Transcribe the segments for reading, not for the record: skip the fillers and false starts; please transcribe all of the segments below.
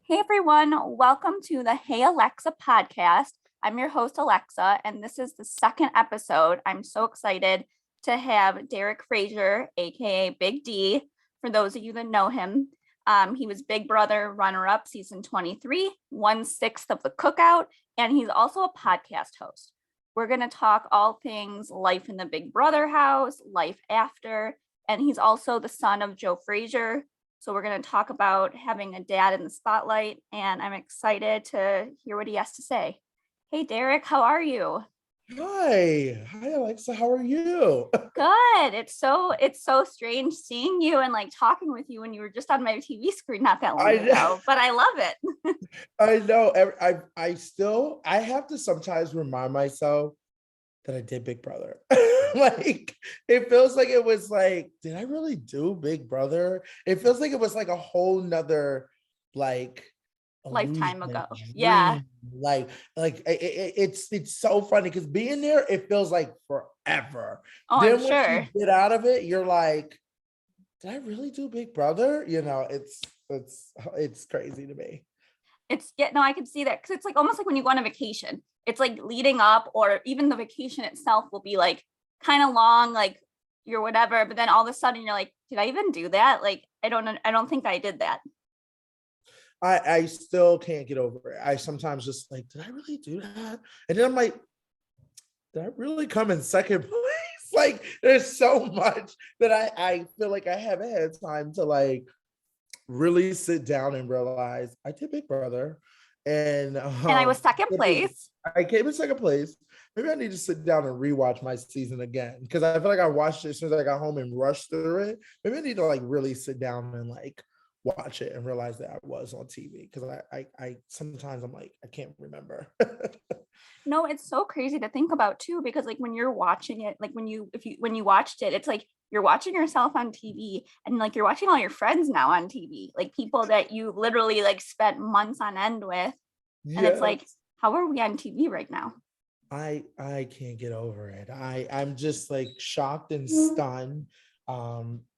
Hey everyone, welcome to the Hey Alexa podcast. I'm your host, Alexa, and this is the second episode. I'm so excited to have Derek Frazier, aka Big D, for those of you that know him. He was Big Brother runner-up season 23, 1/6 of the Cookout, and he's also a podcast host. We're going to talk all things life in the Big Brother house, life after, and he's also the son of Joe Frazier. So we're going to talk about having a dad in the spotlight, and I'm excited to hear what he has to say. Hey, Derek, how are you? Hi, Alexa. How are you? Good. It's so strange seeing you and like talking with you when you were just on my TV screen not that long ago, but I love it. I know. I have to sometimes remind myself that I did Big Brother. Like it feels like it was like, did I really do Big Brother? It feels like it was like a whole nother like illusion, Lifetime ago. Yeah. dream. It's so funny because being there, it feels like forever. Oh, I'm Then once you sure. get out of it, you're like, did I really do Big Brother? It's crazy to me. I can see that because it's like almost like when you go on a vacation. It's like leading up, or even the vacation itself will be like kind of long, like you're whatever, but then all of a sudden you're like, did I even do that? Like, I don't know. I don't think I did that. I still can't get over it. I sometimes just like, did I really do that? And then I'm like, did I really come in second place? Like, there's so much that I feel like I haven't had time to like really sit down and realize I did Big Brother. And And I was second place. I came in second place. Maybe I need to sit down and rewatch my season again because I feel like I watched it as soon as I got home and rushed through it. Maybe I need to like really sit down and like watch it and realize that I was on TV because I sometimes I'm like I can't remember. No, it's so crazy to think about too, because like when you're watching it, like when you watched it, it's like you're watching yourself on TV and like you're watching all your friends now on TV, like people that you literally like spent months on end with. And it's like, Yes. how are we on TV right now? I can't get over it. I'm just like shocked and stunned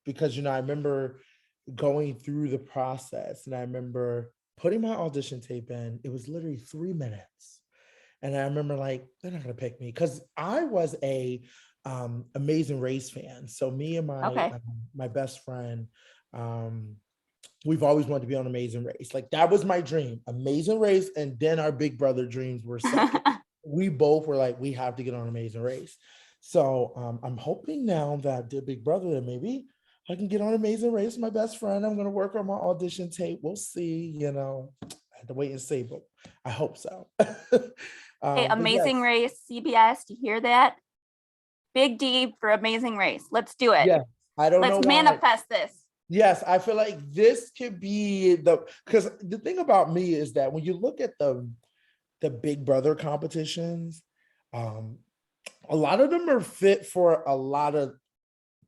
because I remember going through the process and I remember putting my audition tape in. It was literally 3 minutes. And I remember like, they're not gonna pick me because I was a Amazing Race fan. So me and Okay. my best friend, um, we've always wanted to be on Amazing Race. Like that was my dream, Amazing Race, and then our Big Brother dreams were second. We both were like, we have to get on Amazing Race. So I'm hoping now that the Big Brother that maybe I can get on Amazing Race with my best friend. I'm gonna work on my audition tape. We'll see, I have to wait and see, but I hope so. Hey, But Amazing yes, Race, CBS, do you hear that? Big D for Amazing Race. Let's do it. yeah, I don't know Let's why. manifest this. Yes, I feel like this could be because the thing about me is that when you look at the Big Brother competitions, um, a lot of them are fit for a lot of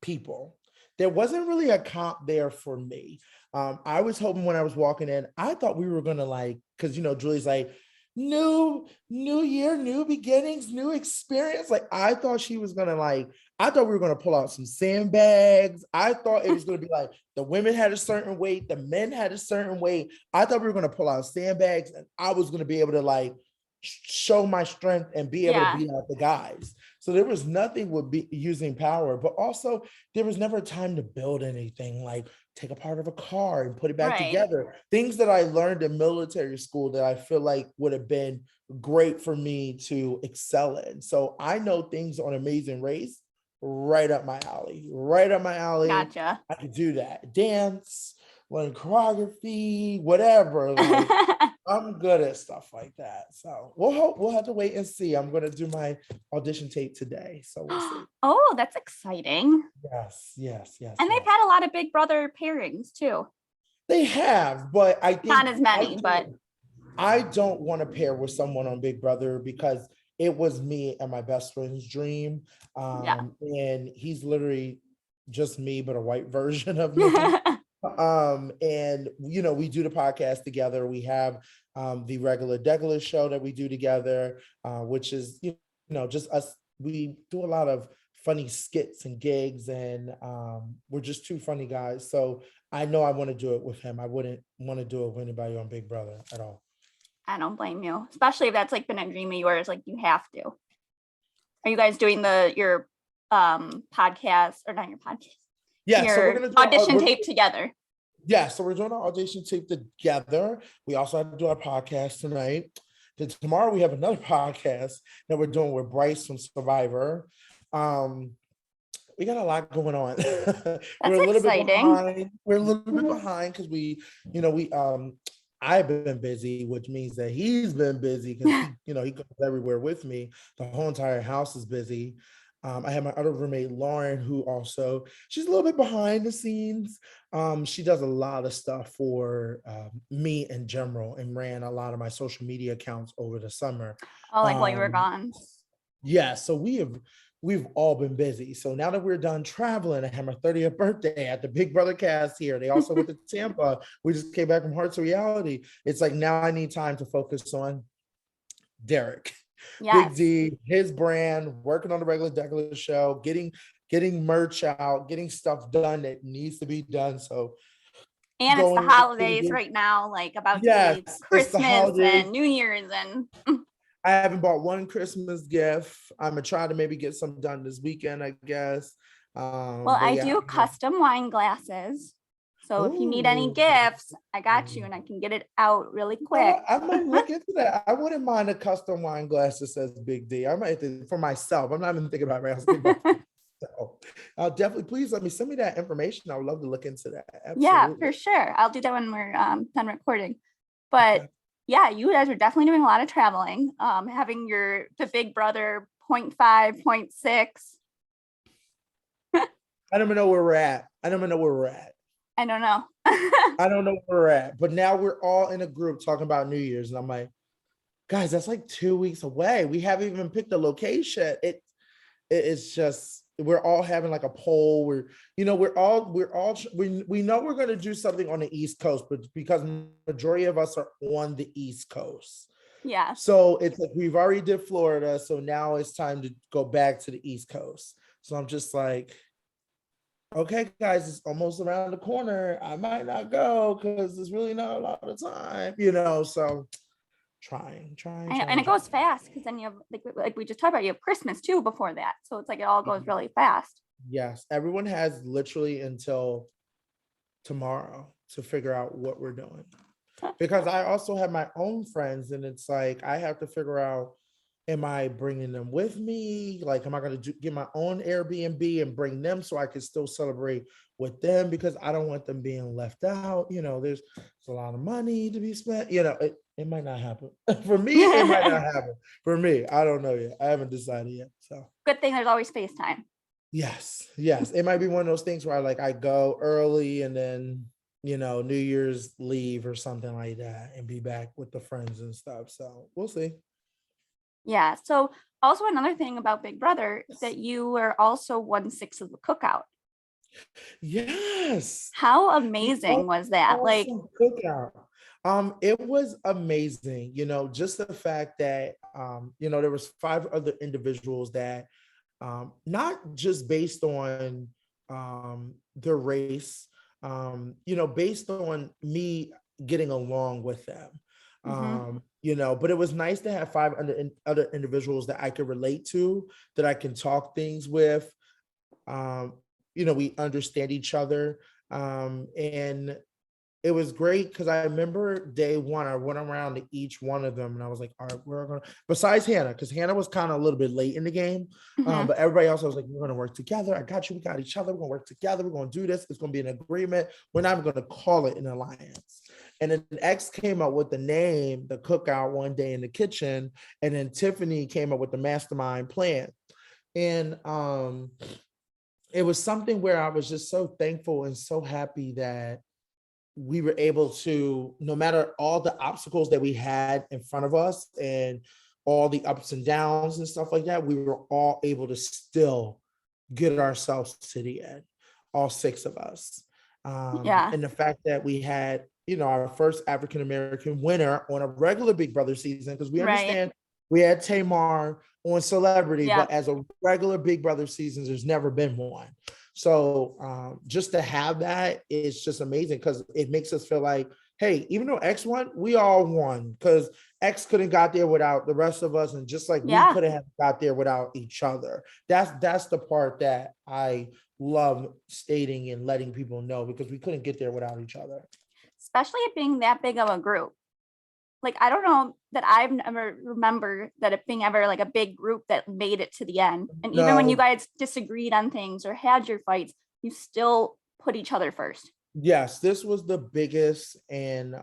people. There wasn't really a comp there for me. I was hoping when I was walking in, I thought we were gonna like, because Julie's like, new year, new beginnings, new experience. Like I thought she was gonna like, I thought we were gonna pull out some sandbags. I thought it was gonna be like the women had a certain weight, the men had a certain weight. I thought we were gonna pull out sandbags and I was gonna be able to like show my strength and be able to Yeah. beat out the guys. So there was nothing with using power, but also there was never time to build anything like take a part of a car and put it back Right. together. Things that I learned in military school that I feel like would have been great for me to excel in. So I know things on Amazing Race right up my alley, right up my alley. Gotcha. I could do that. Dance, learn choreography, whatever. Like I'm good at stuff like that. So we'll have to wait and see. I'm gonna do my audition tape today. So we'll see. Oh, that's exciting. Yes, yes, yes, And they've yes. had a lot of Big Brother pairings too. They have, but I Not think as many, but I don't want to pair with someone on Big Brother because it was me and my best friend's dream. yeah. And he's literally just me, but a white version of me. And we do the podcast together. We have the regular show that we do together, which is just us. We do a lot of funny skits and gigs, and we're just two funny guys. So I know I want to do it with him. I wouldn't want to do it with anybody on Big Brother at all. I don't blame you, especially if that's like been a dream of yours. Like you have to. Are you guys doing your podcast, or not your podcast? Yeah, so we're Your gonna do audition tape together. Yeah, so we're doing our audition tape together. We also have to do our podcast tonight. Then tomorrow we have another podcast that we're doing with Bryce from Survivor. We got a lot going on. We're a little exciting. bit behind. We're a little bit behind because I've been busy, which means that he's been busy because he goes everywhere with me. The whole entire house is busy. I have my other roommate, Lauren, who also, she's a little bit behind the scenes. She does a lot of stuff for me in general and ran a lot of my social media accounts over the summer. Oh, like while you were gone. Yeah, so we've all been busy. So now that we're done traveling, I had my 30th birthday at the Big Brother cast here. They also went to Tampa. We just came back from Hearts to Reality. It's like now I need time to focus on Derek. Yes. Big D, his brand, working on the regular Degular show, getting merch out, getting stuff done that needs to be done. So, and it's the holidays right now, like about to be Christmas and New Year's, and I haven't bought one Christmas gift. I'm gonna try to maybe get some done this weekend, I guess. Well, I do custom wine glasses. So if you need any gifts, I got you, and I can get it out really quick. I might look into that. I wouldn't mind a custom wine glass that says Big D. I might for myself. I'm not even thinking about it. So I'll definitely, please send me that information. I would love to look into that. Absolutely. Yeah, for sure. I'll do that when we're done recording. But yeah, you guys are definitely doing a lot of traveling. Having the Big Brother 0.5, 0.6. I don't even know where we're at. I don't know. I don't know where we're at, but now we're all in a group talking about New Year's, and I'm like, guys, that's like 2 weeks away. We haven't even picked a location. It's just, we're all having like a poll. we know we're going to do something on the East Coast, but because majority of us are on the East Coast. Yeah. So it's like we've already did Florida, so now it's time to go back to the East Coast. So I'm just like, okay, guys, it's almost around the corner. I might not go because there's really not a lot of time, so trying. And it goes fast because then you have, like we just talked about, you have Christmas too before that. So it's like it all goes really fast. Yes, everyone has literally until tomorrow to figure out what we're doing. Because I also have my own friends, and it's like I have to figure out, am I bringing them with me? Like, am I going to get my own Airbnb and bring them so I can still celebrate with them? Because I don't want them being left out. There's a lot of money to be spent. It might not happen. For me, it might not happen. For me, I don't know yet. I haven't decided yet. So good thing there's always FaceTime. Yes. It might be one of those things where I go early and then, New Year's leave or something like that and be back with the friends and stuff. So we'll see. Yeah. So also another thing about Big Brother is that you were also 1/6 of the Cookout. Yes. How amazing was that? Like Cookout. It was amazing, just the fact that there was 5 other individuals that not just based on their race, based on me getting along with them. But it was nice to have 5 other individuals that I could relate to, that I can talk things with. We understand each other. And it was great because I remember day one, I went around to each one of them and I was like, all right, we're going to, besides Hannah, because Hannah was kind of a little bit late in the game. But everybody else, I was like, we're going to work together. I got you. We got each other. We're going to work together. We're going to do this. It's going to be an agreement. We're not even going to call it an alliance. And then X came up with the name, the Cookout, one day in the kitchen. And then Tiffany came up with the mastermind plan. And it was something where I was just so thankful and so happy that we were able to, no matter all the obstacles that we had in front of us and all the ups and downs and stuff like that, we were all able to still get ourselves to the end, all 6 of us. And the fact that we had, our first African-American winner on a regular Big Brother season, because we understand we had Tamar, on Celebrity, Yeah. but as a regular Big Brother seasons, there's never been one. So just to have that is just amazing because it makes us feel like, hey, even though X won, we all won because X couldn't got there without the rest of us, and just like we Yeah. couldn't have got there without each other. That's the part that I love stating and letting people know because we couldn't get there without each other. Especially it being that big of a group. Like, I don't know that I've never remember that it being ever like a big group that made it to the end. And even when you No, guys disagreed on things or had your fights, you still put each other first. yes, this was the biggest and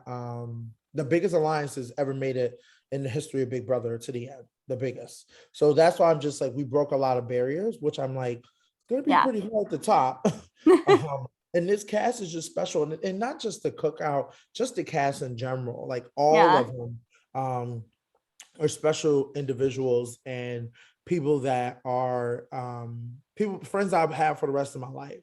the biggest alliances ever made it in the history of Big Brother to the end, the biggest. So that's why I'm just like we broke a lot of barriers, which I'm like it's gonna be Yeah. pretty hard to top. And this cast is just special, and not just the Cookout, just the cast in general, like all Yeah. of them are special individuals and people that are people friends I've had for the rest of my life.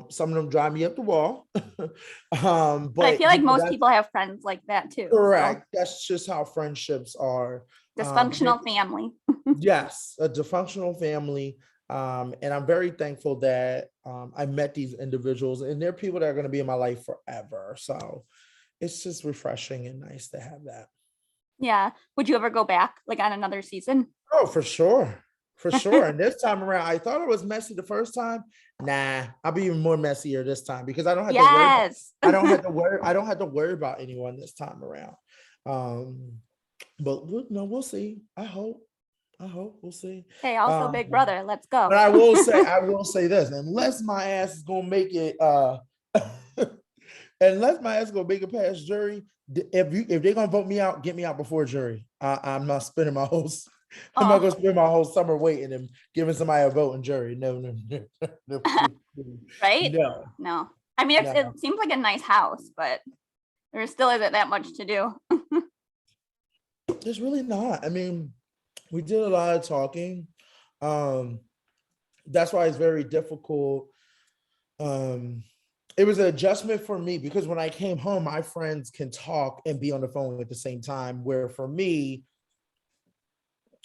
Some of them drive me up the wall. But I feel But like most that's people have friends like that too. So correct. That's just how friendships are. dysfunctional family. Yes, a dysfunctional family. And I'm very thankful that I met these individuals, and they're people that are going to be in my life forever. So it's just refreshing and nice to have that. Yeah. Would you ever go back like on another season? Oh, for sure. For sure. And this time around, I thought it was messy the first time. Nah, I'll be even more messier this time because I don't have to worry. Yes. I don't have to worry. I don't have to worry about anyone this time around. But we'll see. I hope. We'll see. Hey, also Big Brother. Let's go. But I will say this, unless my ass is gonna make it unless my ass is gonna make it past jury, if they're gonna vote me out, get me out before jury. I'm not spending my whole I'm not Oh, gonna spend my whole summer waiting and giving somebody a vote in jury. No, right? no, No. I mean, no. it seems like a nice house, but there still isn't that much to do. There's really not. I mean, we did a lot of talking. Um, that's why it's very difficult. It was an adjustment for me because when I came home, my friends can talk and be on the phone at the same time. Where for me,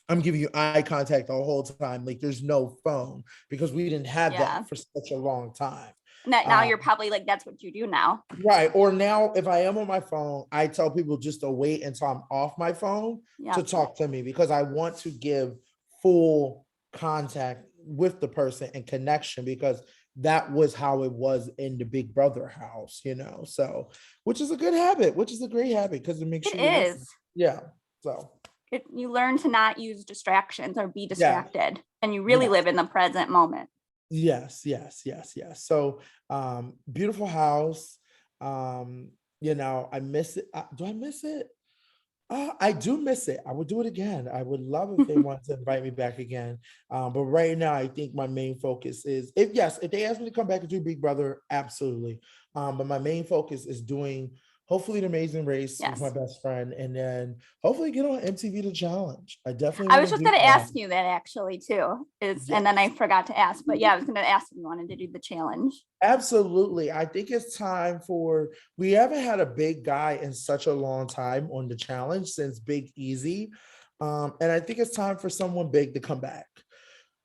I'm giving you eye contact the whole time. Like there's no phone because we didn't have Yeah. that for such a long time. And that now you're probably like, that's what you do now. Right. Or now, if I am on my phone, I tell people just to wait until I'm off my phone Yeah. to talk to me because I want to give full contact with the person and connection because that was how it was in the Big Brother house, So, which is a good habit, which is a great habit because it makes It sure you listen. is. Yeah. So, You learn to not use distractions or be yeah. distracted, and you really Yeah. live in the present moment. Yes. So, beautiful house. I miss it. Do I miss it? I do miss it. I would do it again. I would love if they wanted to invite me back again. But right now, I think my main focus is if they ask me to come back and do Big Brother, absolutely. But my main focus is doing hopefully the Amazing Race with my Yes. best friend, and then hopefully get on MTV The Challenge. I definitely I want was to just do going to that. ask you that actually too, and Yes. then I forgot to ask, but yeah, I was going to ask if you wanted to do the challenge. Absolutely. I think it's time we haven't had a big guy in such a long time on the challenge since Big Easy. And I think it's time for someone big to come back.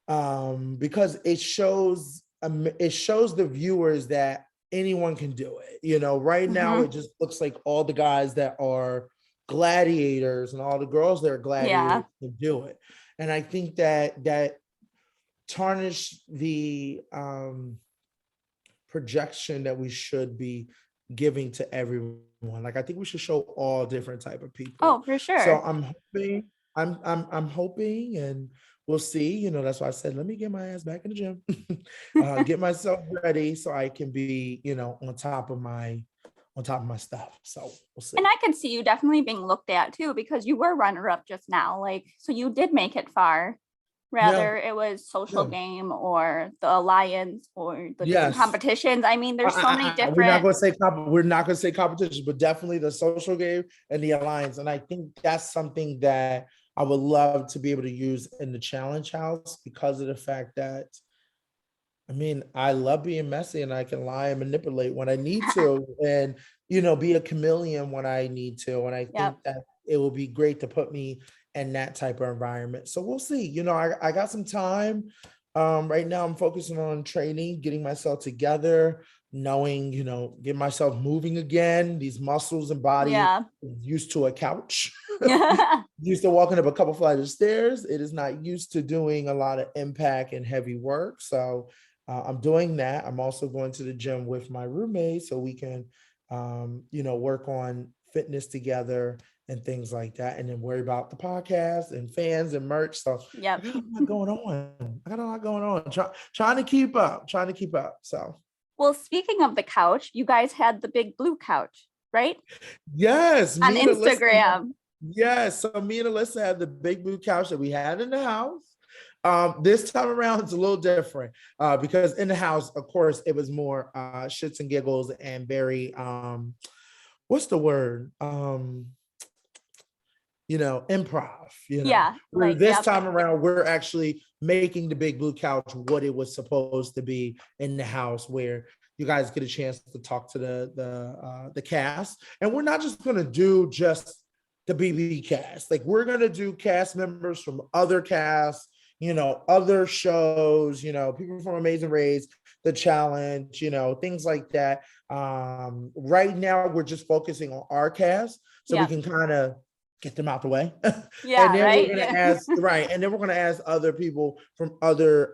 Because it shows the viewers that anyone can do it. Right now it just looks like all the guys that are gladiators and all the girls that are gladiators can do it. And I think that tarnish the projection that we should be giving to everyone. Like I think we should show all different type of people. Oh, for sure. So I'm hoping, and we'll see. That's why I said let me get my ass back in the gym, get myself ready so I can be on top of my stuff. So we'll see. And I could see you definitely being looked at too, because you were runner up just now. Like, so you did make it far. Rather it was social game or the alliance or the different competitions. I mean, there's so many different. We're not going to say competition, but definitely the social game and the alliance. And I think that's something that I would love to be able to use in the challenge house because of the fact that, I mean, I love being messy and I can lie and manipulate when I need to and, be a chameleon when I need to. And I think that it will be great to put me and that type of environment. So we'll see. I got some time. Right now I'm focusing on training, getting myself together, knowing, get myself moving again. These muscles and body Yeah. used to a couch, used to walking up a couple flights of stairs. It is not used to doing a lot of impact and heavy work. So I'm doing that. I'm also going to the gym with my roommate so we can, work on fitness together and things like that, and then worry about the podcast and fans and merch. So I Yep. got a lot going on. Trying to keep up, So Well, speaking of the couch, you guys had the big blue couch, right? yes, On me and Alyssa. Instagram. Yes, so me and Alyssa had the big blue couch that we had in the house. This time around, it's a little different because in the house, of course, it was more shits and giggles and very, what's the word? Improv, Yeah. where Like, this yep. time around, we're actually making the big blue couch what it was supposed to be in the house, where you guys get a chance to talk to the cast. And we're not just going to do just the BB cast. Like, we're going to do cast members from other casts, other shows, people from Amazing Race, The Challenge, things like that. Right now, we're just focusing on our cast so we can kind of get them out the way. Yeah, And then right. we're going to ask other people from other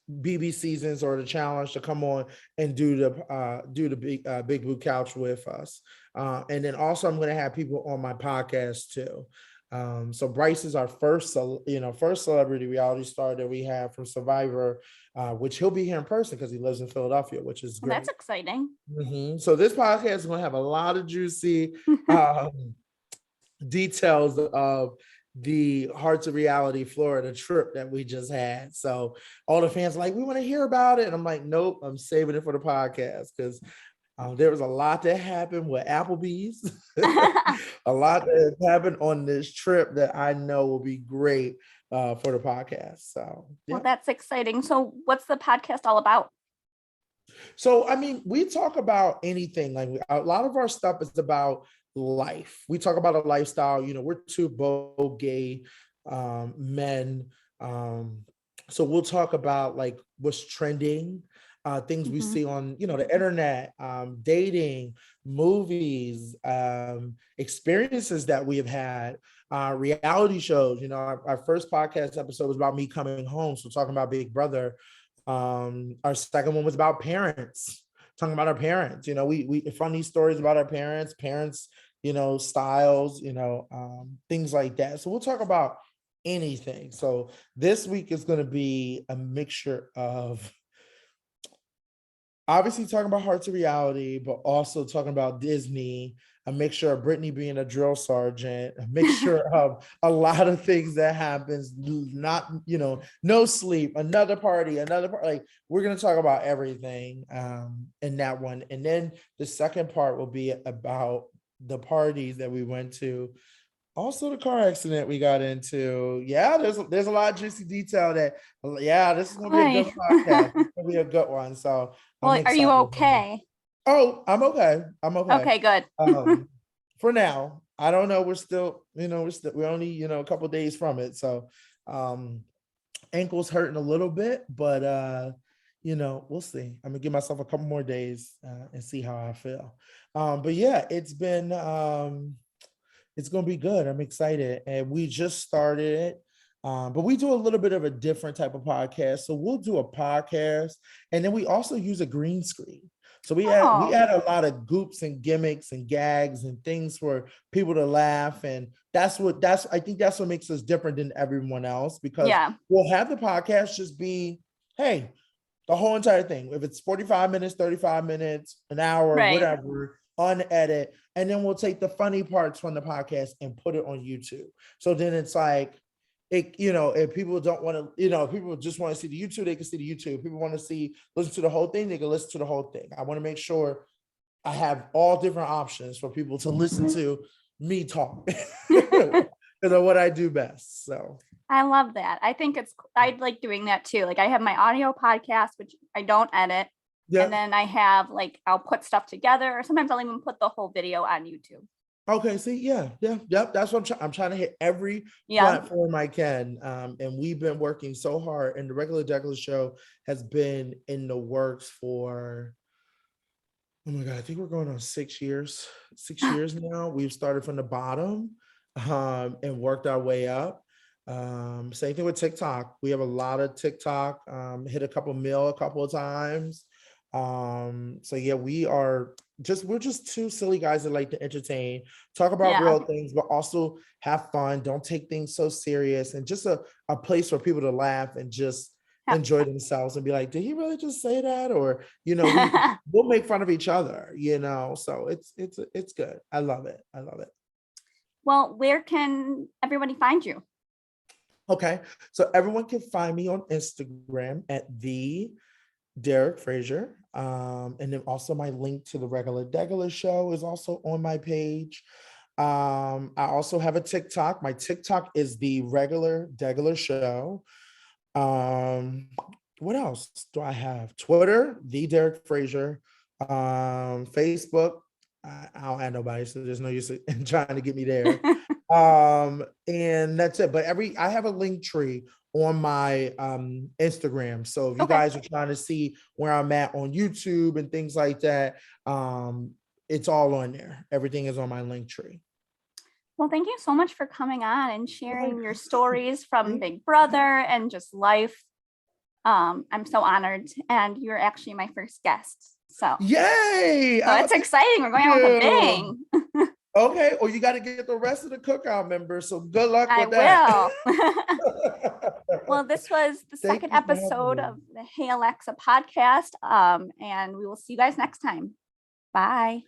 BB seasons or the challenge to come on and do the big blue couch with us. And then also I'm going to have people on my podcast too. So Bryce is our first celebrity reality star that we have from Survivor, which he'll be here in person because he lives in Philadelphia, which is Well, great. that's exciting. So this podcast is going to have a lot of juicy details of the Hearts of Reality Florida trip that we just had. So all the fans are like, we want to hear about it. And I'm like, nope, I'm saving it for the podcast because there was a lot that happened with Applebee's, a lot that happened on this trip that I know will be great for the podcast. So yeah. Well, that's exciting. So what's the podcast all about? So, I mean, we talk about anything. Like, a lot of our stuff is about life. We talk about a lifestyle. We're two both gay men. So we'll talk about like what's trending, things we see on, the internet, dating, movies, experiences that we have had, reality shows. Our first podcast episode was about me coming home. So talking about Big Brother. Our second one was about parents, talking about our parents. We funny stories about our parents, styles, things like that. So we'll talk about anything. So this week is going to be a mixture of obviously talking about Hearts of Reality, but also talking about Disney, a mixture of Brittany being a drill sergeant, a mixture of a lot of things that happens, not, no sleep, another party, like we're going to talk about everything in that one. And then the second part will be about the parties that we went to. Also, the car accident we got into. Yeah, there's a lot of juicy detail that, this is going to be a good podcast. It's going to be a good one. So, well, are you okay? Oh, I'm okay. Okay, good. For now, I don't know. We're still, we're only, a couple of days from it. So, ankle's hurting a little bit, but, we'll see. I'm gonna give myself a couple more days and see how I feel. But yeah, it's been, it's going to be good. I'm excited. And we just started it. But we do a little bit of a different type of podcast. So we'll do a podcast and then we also use a green screen. So we add a lot of goops and gimmicks and gags and things for people to laugh. And I think that's what makes us different than everyone else, because we'll have the podcast just be, hey, the whole entire thing. If it's 45 minutes, 35 minutes, an hour, whatever, unedited. And then we'll take the funny parts from the podcast and put it on YouTube. So then it's like, if people don't want to, if people just want to see the YouTube, they can see the YouTube. If people want to listen to the whole thing, they can listen to the whole thing. I want to make sure I have all different options for people to listen to me talk because of what I do best. So I love that. I like doing that too. Like I have my audio podcast, which I don't edit. Yeah. And then I have I'll put stuff together, or sometimes I'll even put the whole video on YouTube. Okay, see, yep. That's what I'm trying to hit every Yeah. platform I can. And we've been working so hard. And the regular Deckler show has been in the works for, oh my God, I think we're going on 6 years. 6 years now. We've started from the bottom and worked our way up. Same thing with TikTok. We have a lot of TikTok, hit a couple mil a couple of times. So yeah, we're just two silly guys that like to entertain, talk about Yeah. real things, but also have fun. Don't take things so serious, and just a place for people to laugh and just Yeah. enjoy themselves and be like, did he really just say that? Or, we'll make fun of each other, so it's good. I love it. I love it. Well, where can everybody find you? Okay. So everyone can find me on Instagram at the Derek Frazier. And then also my link to the regular Degular show is also on my page. I also have a TikTok. My TikTok is the regular Degular show. What else do I have? Twitter, the Derek Frazier. Facebook, I don't have nobody, so there's no use in trying to get me there. And that's it. But I have a link tree on my Instagram. So if you Okay. guys are trying to see where I'm at on YouTube and things like that, it's all on there. Everything is on my link tree. Well, thank you so much for coming on and sharing your stories from Thank Big Brother and just life. I'm so honored, and you're actually my first guest. So Yay! it's exciting. We're going out with a bang. Okay, or you got to get the rest of the Cookout members. So good luck I with that. will. Well, this was the Thank second you for having episode me. of the Hey Alexa podcast. And we will see you guys next time. Bye.